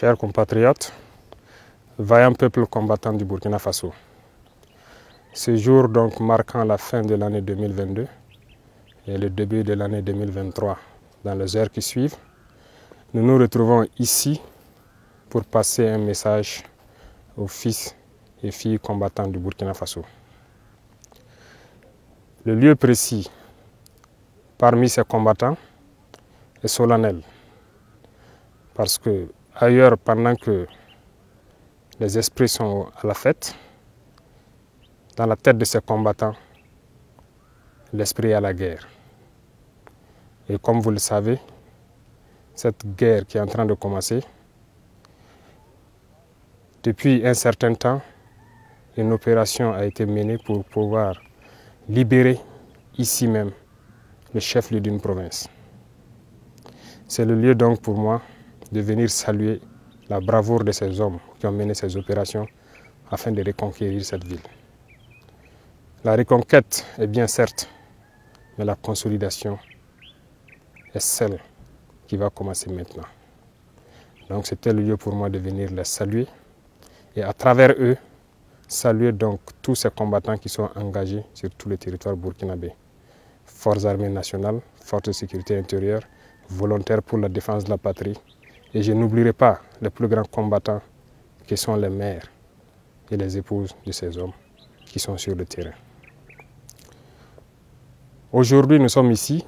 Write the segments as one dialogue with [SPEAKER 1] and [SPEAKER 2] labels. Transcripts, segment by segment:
[SPEAKER 1] Chers compatriotes, vaillants peuple combattant du Burkina Faso, ce jour donc marquant la fin de l'année 2022 et le début de l'année 2023, dans les heures qui suivent, nous nous retrouvons ici pour passer un message aux fils et filles combattants du Burkina Faso. Le lieu précis parmi ces combattants est solennel, parce que ailleurs, pendant que les esprits sont à la fête, dans la tête de ces combattants, l'esprit est à la guerre. Et comme vous le savez, cette guerre qui est en train de commencer, depuis un certain temps, une opération a été menée pour pouvoir libérer ici même le chef-lieu d'une province. C'est le lieu donc pour moi de venir saluer la bravoure de ces hommes qui ont mené ces opérations afin de reconquérir cette ville. La reconquête est bien certes, mais la consolidation est celle qui va commencer maintenant. Donc c'était le lieu pour moi de venir les saluer et à travers eux, saluer donc tous ces combattants qui sont engagés sur tout le territoire burkinabé. Forces armées nationales, forces de sécurité intérieure, volontaires pour la défense de la patrie. Et je n'oublierai pas les plus grands combattants qui sont les mères et les épouses de ces hommes qui sont sur le terrain. Aujourd'hui, nous sommes ici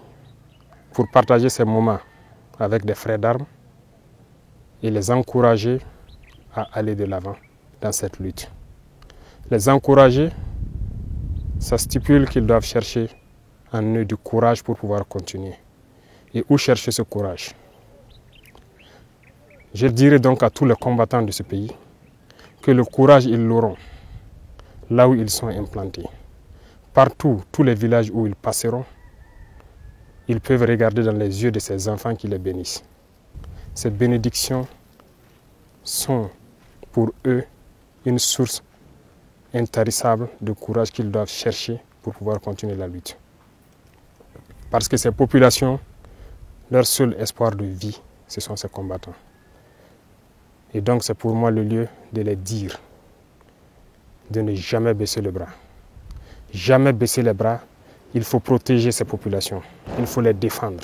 [SPEAKER 1] pour partager ces moments avec des frères d'armes et les encourager à aller de l'avant dans cette lutte. Les encourager, ça stipule qu'ils doivent chercher en eux du courage pour pouvoir continuer. Et où chercher ce courage? Je dirais donc à tous les combattants de ce pays que le courage, ils l'auront là où ils sont implantés. Partout, tous les villages où ils passeront, ils peuvent regarder dans les yeux de ces enfants qui les bénissent. Ces bénédictions sont pour eux une source intarissable de courage qu'ils doivent chercher pour pouvoir continuer la lutte. Parce que ces populations, leur seul espoir de vie, ce sont ces combattants. Et donc c'est pour moi le lieu de les dire, de ne jamais baisser le bras. Jamais baisser les bras, il faut protéger ces populations, il faut les défendre.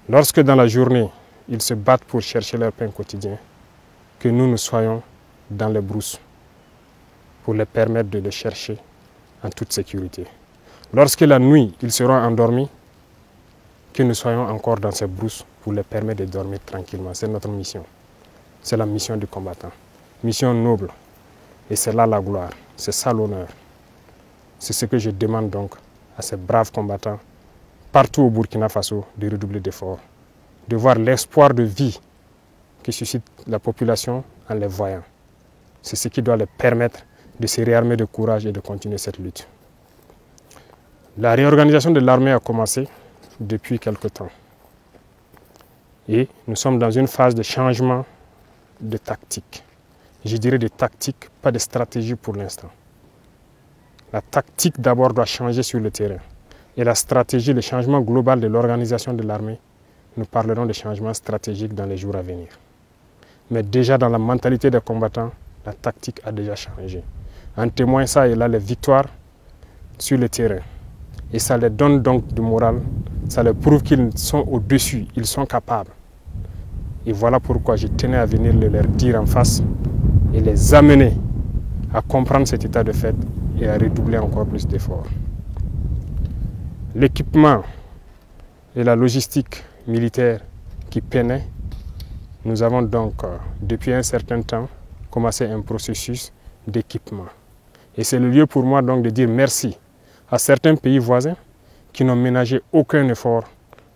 [SPEAKER 1] Lorsque dans la journée, ils se battent pour chercher leur pain quotidien, que nous soyons dans les brousses pour les permettre de le chercher en toute sécurité. Lorsque la nuit, ils seront endormis, que nous soyons encore dans ces brousses pour les permettre de dormir tranquillement. C'est notre mission. C'est la mission du combattant. Mission noble. Et c'est là la gloire. C'est ça l'honneur. C'est ce que je demande donc à ces braves combattants partout au Burkina Faso de redoubler d'efforts, de voir l'espoir de vie qui suscite la population en les voyant. C'est ce qui doit les permettre de se réarmer de courage et de continuer cette lutte. La réorganisation de l'armée a commencé depuis quelque temps. Et nous sommes dans une phase de changement de tactique. Je dirais de tactique, pas de stratégie pour l'instant. La tactique d'abord doit changer sur le terrain. Et la stratégie, le changement global de l'organisation de l'armée, nous parlerons de changements stratégiques dans les jours à venir. Mais déjà dans la mentalité des combattants, la tactique a déjà changé. En témoin ça, il a les victoires sur le terrain. Et ça les donne donc du moral, ça leur prouve qu'ils sont au-dessus, ils sont capables. Et voilà pourquoi je tenais à venir le leur dire en face et les amener à comprendre cet état de fait et à redoubler encore plus d'efforts. L'équipement et la logistique militaire qui peinaient, nous avons donc depuis un certain temps commencé un processus d'équipement. Et c'est le lieu pour moi donc de dire merci à certains pays voisins qui n'ont ménagé aucun effort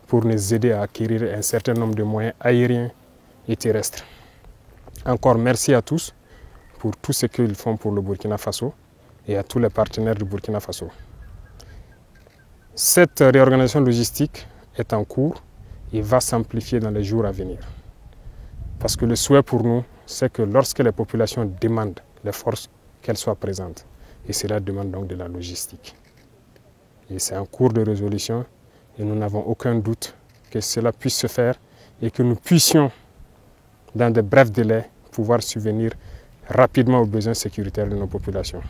[SPEAKER 1] pour nous aider à acquérir un certain nombre de moyens aériens et terrestres. Encore merci à tous pour tout ce qu'ils font pour le Burkina Faso et à tous les partenaires du Burkina Faso. Cette réorganisation logistique est en cours et va s'amplifier dans les jours à venir. Parce que le souhait pour nous, c'est que lorsque les populations demandent les forces, qu'elles soient présentes. Et cela demande donc de la logistique. Et c'est en cours de résolution et nous n'avons aucun doute que cela puisse se faire et que nous puissions dans de brefs délais, pouvoir subvenir rapidement aux besoins sécuritaires de nos populations.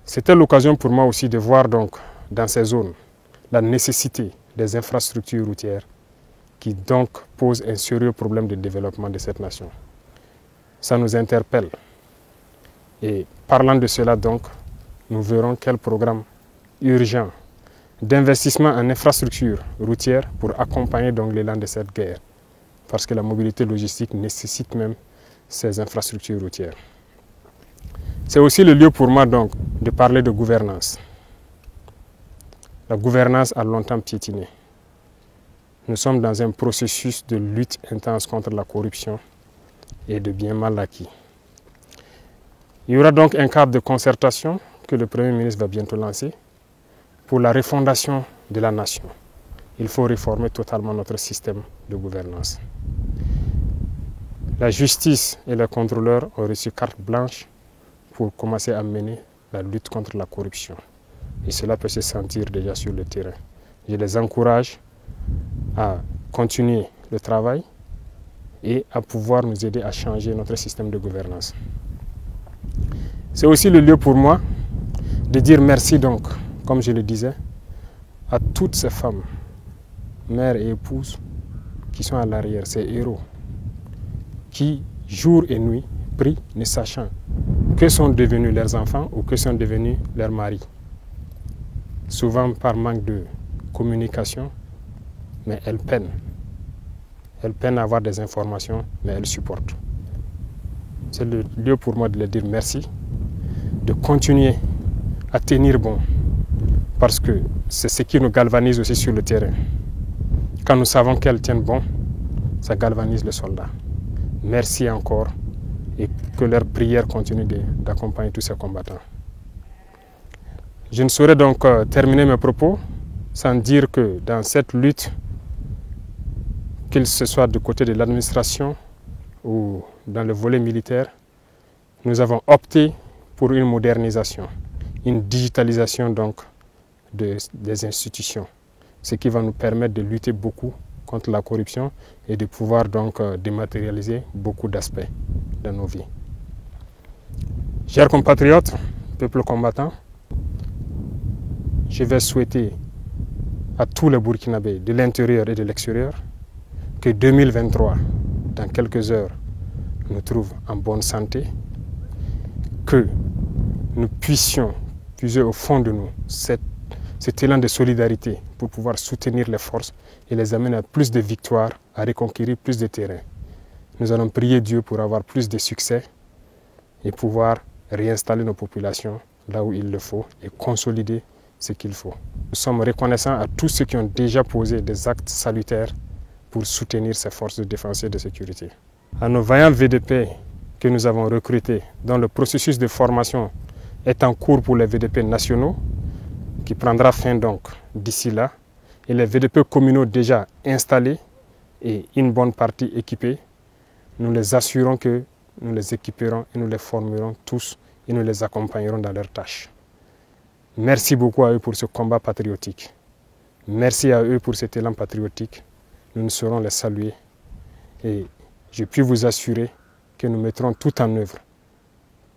[SPEAKER 1] C'était l'occasion pour moi aussi de voir donc dans ces zones la nécessité des infrastructures routières qui donc posent un sérieux problème de développement de cette nation. Ça nous interpelle. Et parlant de cela donc, nous verrons quel programme urgent d'investissement en infrastructures routières pour accompagner donc l'élan de cette guerre. Parce que la mobilité logistique nécessite même ces infrastructures routières. C'est aussi le lieu pour moi donc de parler de gouvernance. La gouvernance a longtemps piétiné. Nous sommes dans un processus de lutte intense contre la corruption et de biens mal acquis. Il y aura donc un cadre de concertation que le Premier ministre va bientôt lancer pour la refondation de la nation. Il faut réformer totalement notre système de gouvernance. La justice et les contrôleurs ont reçu carte blanche pour commencer à mener la lutte contre la corruption. Et cela peut se sentir déjà sur le terrain. Je les encourage à continuer le travail et à pouvoir nous aider à changer notre système de gouvernance. C'est aussi le lieu pour moi de dire merci donc, comme je le disais, à toutes ces femmes, mères et épouses qui sont à l'arrière, ces héros, qui jour et nuit prient, ne sachant que sont devenus leurs enfants ou que sont devenus leurs maris. Souvent par manque de communication, mais elles peinent. Elles peinent à avoir des informations, mais elles supportent. C'est le lieu pour moi de leur dire merci, de continuer à tenir bon, parce que c'est ce qui nous galvanise aussi sur le terrain. Quand nous savons qu'elles tiennent bon, ça galvanise le soldat. Merci encore et que leur prière continue d'accompagner tous ces combattants. Je ne saurais donc terminer mes propos sans dire que dans cette lutte, qu'il se soit du côté de l'administration ou dans le volet militaire, nous avons opté pour une modernisation, une digitalisation donc des institutions, ce qui va nous permettre de lutter beaucoup contre la corruption et de pouvoir donc dématérialiser beaucoup d'aspects de nos vies. Chers compatriotes, peuple combattant, je vais souhaiter à tous les Burkinabés de l'intérieur et de l'extérieur que 2023, dans quelques heures, nous trouve en bonne santé, que nous puissions puiser au fond de nous cet élan de solidarité pour pouvoir soutenir les forces et les amener à plus de victoires, à reconquérir plus de terrain. Nous allons prier Dieu pour avoir plus de succès et pouvoir réinstaller nos populations là où il le faut et consolider ce qu'il faut. Nous sommes reconnaissants à tous ceux qui ont déjà posé des actes salutaires pour soutenir ces forces de défense et de sécurité. À nos vaillants VDP que nous avons recrutés, dont le processus de formation est en cours pour les VDP nationaux, qui prendra fin donc d'ici là, et les VDP communaux déjà installés et une bonne partie équipée, nous les assurons que nous les équiperons et nous les formerons tous et nous les accompagnerons dans leurs tâches. Merci beaucoup à eux pour ce combat patriotique. Merci à eux pour cet élan patriotique. Nous ne saurons les saluer et je puis vous assurer que nous mettrons tout en œuvre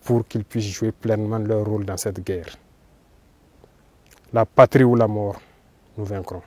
[SPEAKER 1] pour qu'ils puissent jouer pleinement leur rôle dans cette guerre. La patrie ou la mort, nous vaincrons.